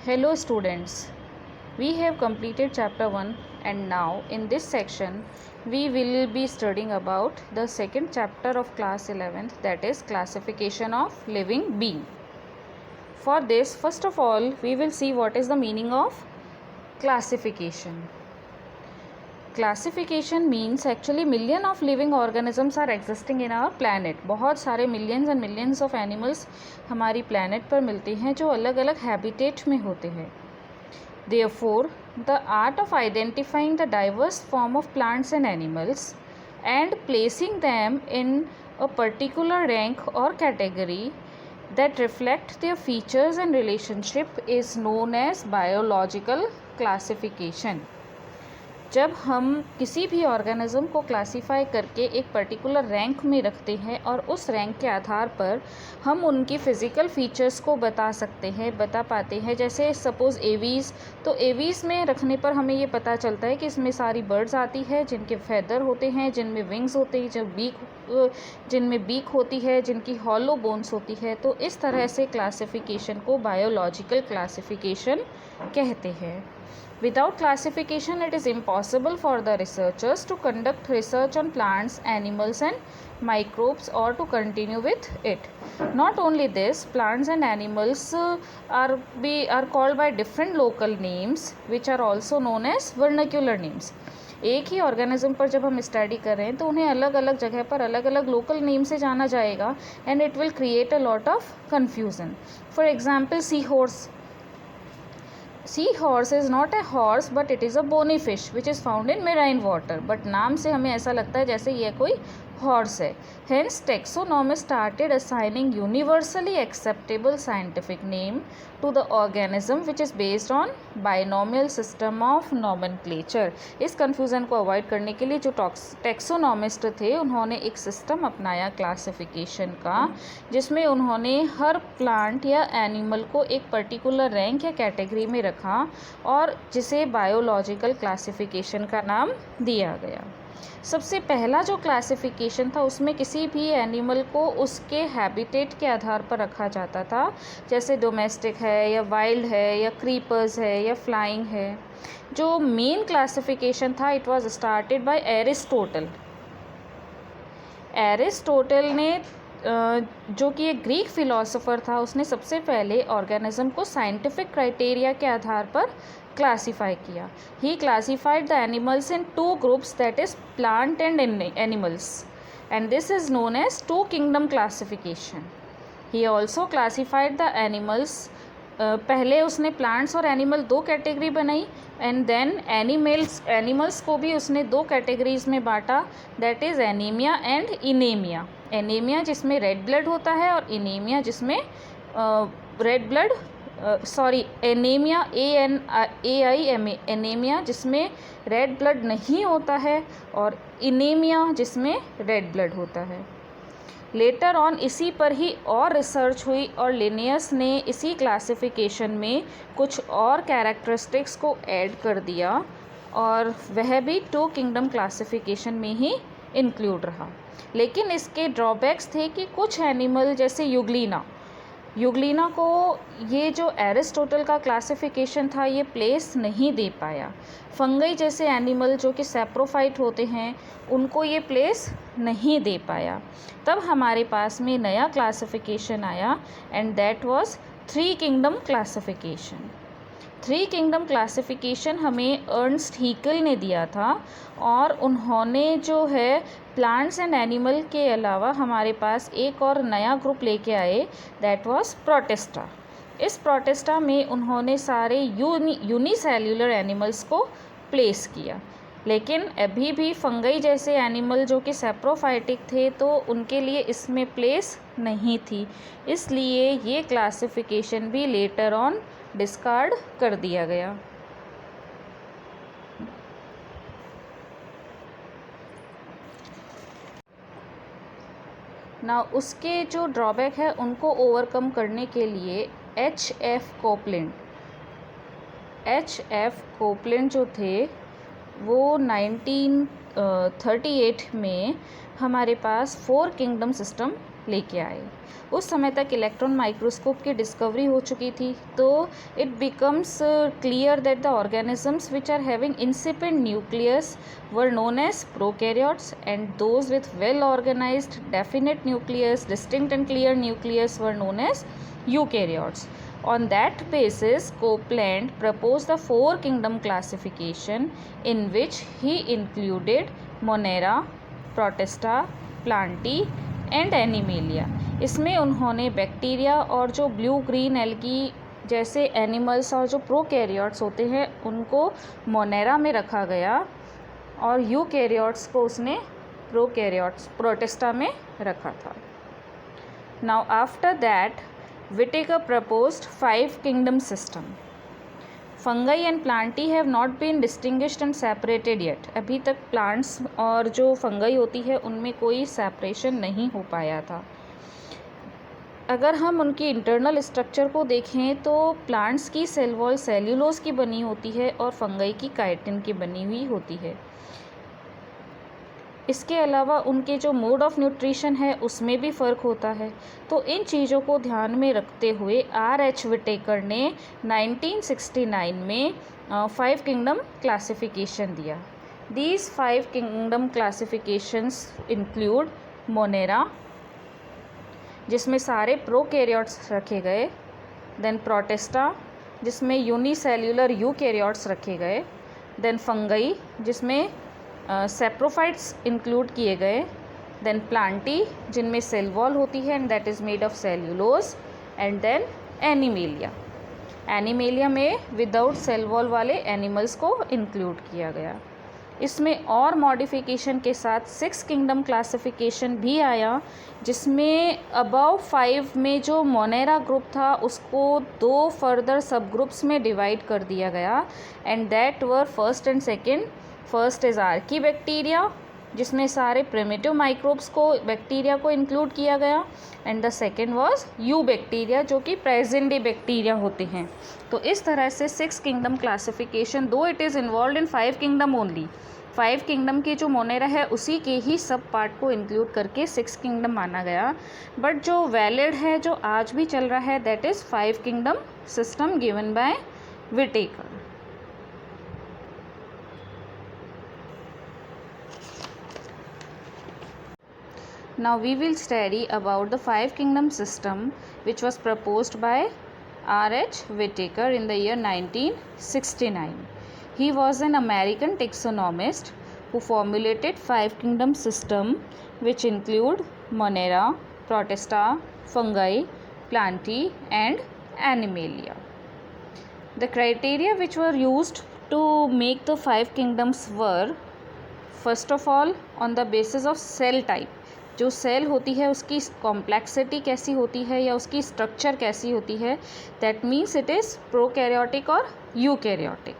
Hello students, we have completed chapter 1 and now in this section we will be studying about the second chapter of class 11th, that is classification of living being. For this, first of all we will see what is the meaning of classification. Classification means actually million of living organisms are existing in our planet. बहुत सारे millions and millions of animals हमारी planet पर मिलते हैं जो अलग अलग habitat में होते हैं. Therefore, the art of identifying the diverse form of plants and animals and placing them in a particular rank or category that reflect their features and relationship is known as biological classification. जब हम किसी भी organism को classify करके एक particular rank में रखते हैं और उस रैंक के आधार पर हम उनकी फ़िज़िकल फ़ीचर्स को बता पाते हैं. जैसे सपोज़ एवीज़, तो एवीज़ में रखने पर हमें ये पता चलता है कि इसमें सारी बर्ड्स आती है जिनके फैदर होते हैं, जिनमें विंग्स होते हैं, जिनमें बीक होती है, जिनकी हॉलो बोन्स होती है. तो इस तरह से क्लासिफिकेशन को बायोलॉजिकल क्लासिफिकेशन कहते हैं. Without classification, it is impossible for the researchers to conduct research on plants, animals and microbes or to continue with it. Not only this, plants and animals are called by different local names which are also known as vernacular names. एक ही organism पर जब हम study कर रहे हैं तो उन्हें अलग अलग जगह पर अलग अलग लोकल नेम से जाना जाएगा and it will create a lot of confusion. For example sea horse. Sea horse is not a horse but it is a bony fish which is found in marine water. But नाम से हमें ऐसा लगता है जैसे ये कोई horse है. Hence taxonomists started assigning universally acceptable scientific name to the organism which is based on binomial system of nomenclature. इस confusion को avoid करने के लिए जो taxonomist थे उन्होंने एक system अपनाया classification का, जिसमें उन्होंने हर plant या animal को एक particular rank या category में रखा और जिसे biological classification का नाम दिया गया. सबसे पहला जो क्लासिफिकेशन था उसमें किसी भी एनिमल को उसके हैबिटेट के आधार पर रखा जाता था, जैसे डोमेस्टिक है या वाइल्ड है या क्रीपर्स है या फ्लाइंग है. जो मेन क्लासिफिकेशन था it was started by Aristotle. Aristotle ने जो कि एक ग्रीक फ़िलासफ़र था, उसने सबसे पहले ऑर्गेनिज्म को साइंटिफिक क्राइटेरिया के आधार पर क्लासीफाई किया. He classified the animals into groups, that is plant and animals, and this is known as two kingdom classification. He also classified the animals. पहले उसने प्लांट्स और एनिमल दो category बनाई and then animals को भी उसने दो categories में बांटा, that is anaima and enaima. Anaima जिसमें रेड ब्लड होता है और इनेमिया जिसमें एनीमिया एनीमिया जिसमें रेड ब्लड नहीं होता है और इनेमिया जिसमें रेड ब्लड होता है. लेटर ऑन इसी पर ही और रिसर्च हुई और लिनियस ने इसी क्लासिफिकेशन में कुछ और कैरेक्टरिस्टिक्स को ऐड कर दिया और वह भी टू किंगडम क्लासिफिकेशन में ही इंक्लूड रहा. लेकिन इसके ड्रॉबैक्स थे कि कुछ एनिमल जैसे युगलिना को ये जो एरिस्टोटल का क्लासिफिकेशन था ये प्लेस नहीं दे पाया. फंगई जैसे एनिमल जो कि सैप्रोफाइट होते हैं उनको ये प्लेस नहीं दे पाया. तब हमारे पास में नया क्लासिफिकेशन आया and that was three kingdom classification. Three kingdom classification हमें अर्नस्ट हीकल ने दिया था और उन्होंने जो है प्लांट्स एंड एनिमल के अलावा हमारे पास एक और नया ग्रुप लेके आए, दैट वाज प्रोटिस्टा. इस प्रोटिस्टा में उन्होंने सारे यूनिसेल्युलर एनिमल्स को प्लेस किया. लेकिन अभी भी फंगई जैसे एनिमल जो कि सैप्रोफाइटिक थे तो उनके लिए इसमें प्लेस नहीं थी, इसलिए ये क्लासिफिकेशन भी लेटर ऑन डिस्कार्ड कर दिया गया. ना उसके जो ड्रॉबैक है उनको ओवरकम करने के लिए एच.एफ. कोपलैंड जो थे वो 1938 में हमारे पास फोर किंगडम सिस्टम लेके आए। उस समय तक इलेक्ट्रॉन माइक्रोस्कोप की डिस्कवरी हो चुकी थी, तो it becomes clear that the organisms which are having insipid nucleus were known as prokaryotes and those with well organised definite nucleus, distinct and clear nucleus were known as eukaryotes. On that basis, Copeland proposed the four kingdom classification, in which he included Monera, Protista, Plantae and Animalia. इसमें उन्होंने bacteria और जो blue green algae जैसे animals और जो prokaryotes होते हैं उनको मोनेरा में रखा गया और यूकैरियोट्स को उसने प्रोटेस्टा में रखा था. Now after that Whittaker proposed 5-kingdom system. Fungi and Plantae have not been distinguished and separated yet. अभी तक प्लांट्स और जो फंगाई होती है उनमें कोई सेपरेशन नहीं हो पाया था. अगर हम उनकी इंटरनल स्ट्रक्चर को देखें तो प्लांट्स की सेल वॉल सेल्यूलोज की बनी होती है और फंगाई की काइटिन की बनी हुई होती है. इसके अलावा उनके जो मोड ऑफ न्यूट्रिशन है उसमें भी फ़र्क होता है. तो इन चीज़ों को ध्यान में रखते हुए R.H. विटेकर ने 1969 में 5 किंगडम क्लासिफिकेशन दिया. These 5 kingdom classifications include Monera, जिसमें सारे प्रोकैरियोट्स रखे गए. देन प्रोटेस्टा, जिसमें यूनिसेल्यूलर यूकैरियोट्स रखे गए. देन फंगई, जिसमें सेप्रोफाइट्स इंक्लूड किए गए. देन प्लांटी, जिनमें सेल वॉल होती है and that is made of cellulose. And then Animalia. Animalia में विदाउट सेल वॉल वाले एनिमल्स को इंक्लूड किया गया. इसमें और मॉडिफिकेशन के साथ 6 किंगडम क्लासिफिकेशन भी आया, जिसमें अबव 5 में जो मोनेरा ग्रुप था उसको 2 फर्दर सब ग्रुप्स में डिवाइड कर दिया गया and that were first and second. First is Archie bacteria, जिसमें सारे प्रिमिटिव माइक्रोब्स को बैक्टीरिया को इंक्लूड किया गया. And the second was you bacteria, जो कि प्रेजेंट डे बैक्टीरिया होते हैं. तो इस तरह से 6 किंगडम क्लासिफिकेशन, दो it is involve in 5 kingdom only. 5 kingdom की जो मोनेरा है उसी के ही सब पार्ट को इंक्लूड करके 6 किंगडम माना गया. बट जो वैलिड है, जो आज भी चल रहा है, that is 5 kingdom system given by Whittaker. Now we will study about the 5 kingdom system which was proposed by R.H. Whittaker in the year 1969. He was an American taxonomist who formulated 5 kingdom system which include Monera, Protista, Fungi, Plantae and Animalia. The criteria which were used to make the 5 kingdoms were, first of all, on the basis of cell type. जो cell होती है उसकी complexity कैसी होती है या उसकी structure कैसी होती है. That means it is prokaryotic और eukaryotic.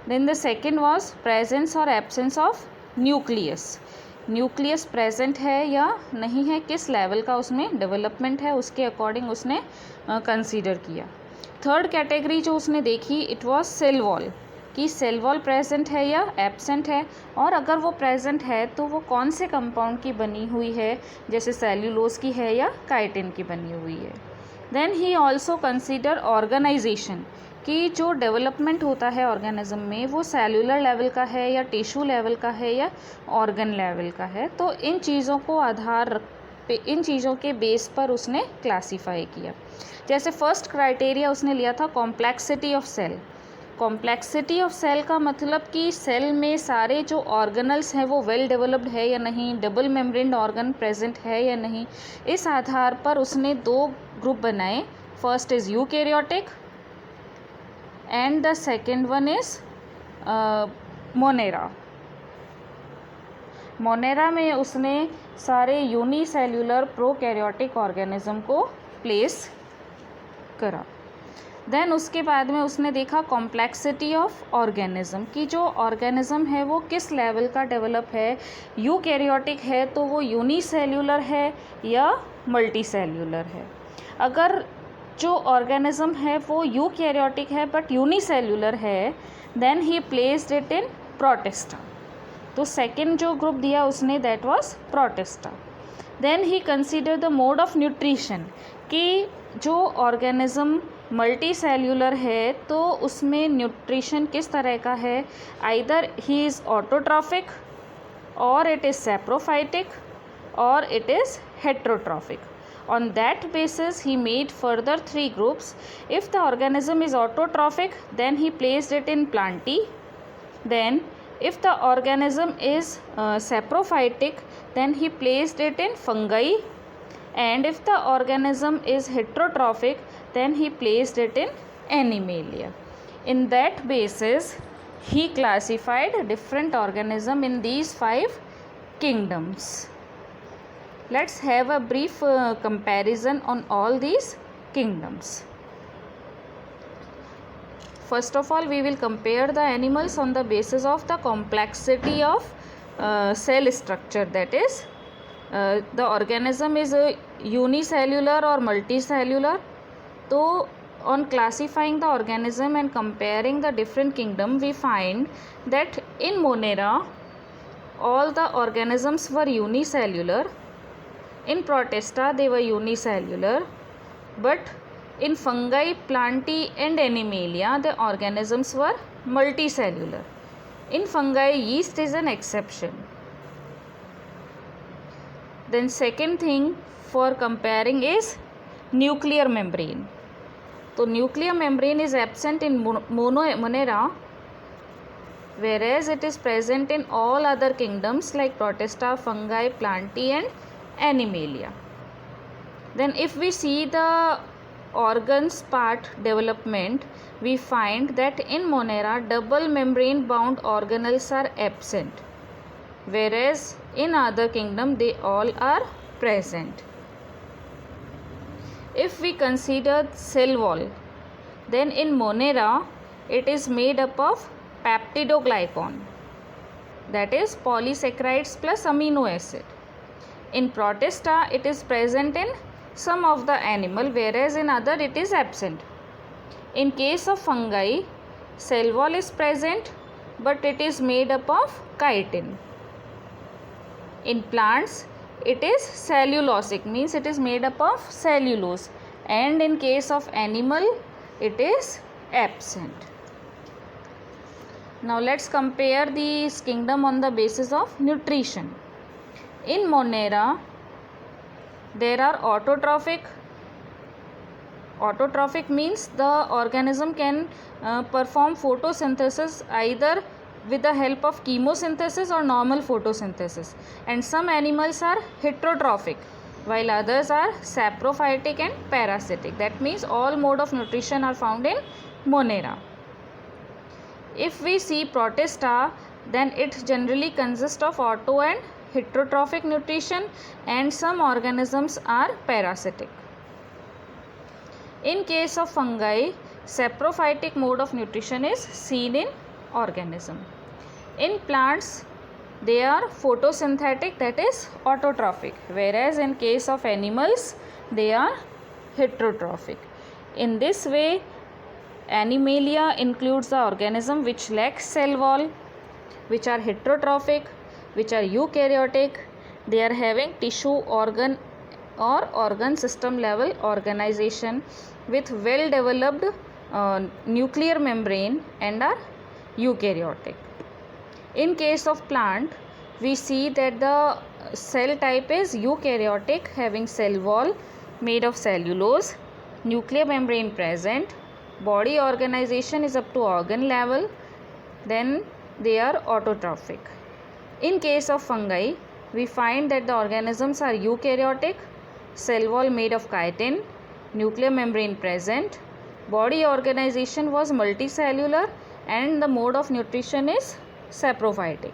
Then the second was presence और absence of nucleus. Nucleus present है या नहीं है, किस लेवल का उसमें डेवलपमेंट है, उसके अकॉर्डिंग उसने कंसीडर किया. थर्ड कैटेगरी जो उसने देखी, इट वाज सेल वॉल, कि सेल वॉल प्रेजेंट है या एब्सेंट है, और अगर वो प्रेजेंट है तो वो कौन से कंपाउंड की बनी हुई है, जैसे सेल्यूलोज की है या काइटिन की बनी हुई है. Then he also consider organisation, कि जो डेवलपमेंट होता है ऑर्गेनिज्म में वो सेल्यूलर लेवल का है या टिश्यू लेवल का है या ऑर्गन लेवल का है. तो इन चीज़ों को आधार पे, इन चीज़ों के बेस पर उसने क्लासीफाई किया. जैसे फर्स्ट क्राइटेरिया उसने लिया था complexity of cell. Complexity of cell का मतलब कि सेल में सारे जो ऑर्गेनल्स हैं वो वेल डेवलप्ड है या नहीं, डबल मेम्ब्रेन ऑर्गन प्रेजेंट है या नहीं. इस आधार पर उसने 2 ग्रुप बनाए. First is eukaryotic and the second one is Monera. Monera में उसने सारे यूनिसेल्यूलर प्रोकैरियोटिक ऑर्गेनिज्म को प्लेस करा. देन उसके बाद में उसने देखा कॉम्प्लेक्सिटी ऑफ ऑर्गेनिज्म, कि जो ऑर्गेनिज्म है वो किस लेवल का डेवलप है. यूकैरियोटिक है तो वो यूनिसेल्यूलर है या मल्टीसेल्यूलर है. अगर जो ऑर्गेनिज्म है वो यूकैरियोटिक है बट यूनिसेल्यूलर है, then he placed it in Protista. तो सेकेंड जो ग्रुप दिया उसने, that was Protista. Then he considered the mode of nutrition कि जो ऑर्गेनिज्म मल्टी सेल्यूलर है तो उसमें न्यूट्रिशन किस तरह का है. आइदर ही इज़ ऑटोट्रॉफिक और इट इज़ सैप्रोफाइटिक और it is heterotrophic. On that basis, he made further 3 groups. If the organism is autotrophic, then he placed it in Plantae. Then, if the organism is saprophytic, then he placed it in Fungi. And if the organism is heterotrophic, then he placed it in Animalia. In that basis, he classified different organisms in these 5 kingdoms. Let's have a brief comparison on all these kingdoms. First of all, we will compare the animals on the basis of the complexity of cell structure. That is, the organism is unicellular or multicellular. So, on classifying the organism and comparing the different kingdom, we find that in Monera, all the organisms were unicellular. In Protista, they were unicellular, but in Fungi, Plantae and Animalia, the organisms were multicellular. In Fungi, yeast is an exception. Then second thing for comparing is nuclear membrane. So nuclear membrane is absent in Monera, whereas it is present in all other kingdoms like Protista, Fungi, Plantae and Animalia. Then if we see the organs part development, we find that in Monera double membrane bound organelles are absent, whereas in other kingdom they all are present. If we consider cell wall, then in Monera it is made up of peptidoglycan, that is polysaccharides plus amino acid. In Protista, it is present in some of the animal, whereas in other it is absent. In case of fungi, cell wall is present, but it is made up of chitin. In plants, it is cellulosic, means it is made up of cellulose, and in case of animal, it is absent. Now let's compare these kingdom on the basis of nutrition. In Monera, there are autotrophic. Autotrophic means the organism can perform photosynthesis either with the help of chemosynthesis or normal photosynthesis. And some animals are heterotrophic, while others are saprophytic and parasitic. That means all mode of nutrition are found in Monera. If we see Protista, then it generally consists of auto and heterotrophic nutrition, and some organisms are parasitic. In case of fungi, saprophytic mode of nutrition is seen in organism. In plants, they are photosynthetic, that is autotrophic, whereas in case of animals, they are heterotrophic. In this way, Animalia includes the organism which lacks cell wall, which are heterotrophic, which are eukaryotic. They are having tissue, organ or organ system level organization with well developed nuclear membrane and are eukaryotic. In case of plant, we see that the cell type is eukaryotic, having cell wall made of cellulose, nuclear membrane present, body organization is up to organ level, then they are autotrophic. In case of fungi, we find that the organisms are eukaryotic, cell wall made of chitin, nuclear membrane present, body organization was multicellular, and the mode of nutrition is saprophytic.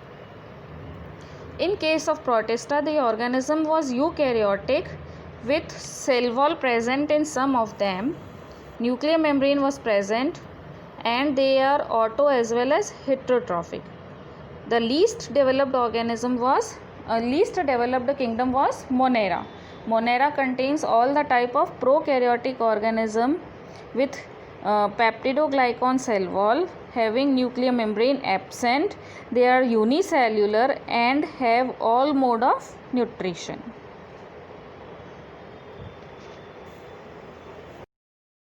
In case of Protista, the organism was eukaryotic with cell wall present in some of them, nuclear membrane was present, and they are auto as well as heterotrophic. The least developed kingdom was Monera. Monera contains all the type of prokaryotic organism with peptidoglycan cell wall having nuclear membrane absent. They are unicellular and have all mode of nutrition.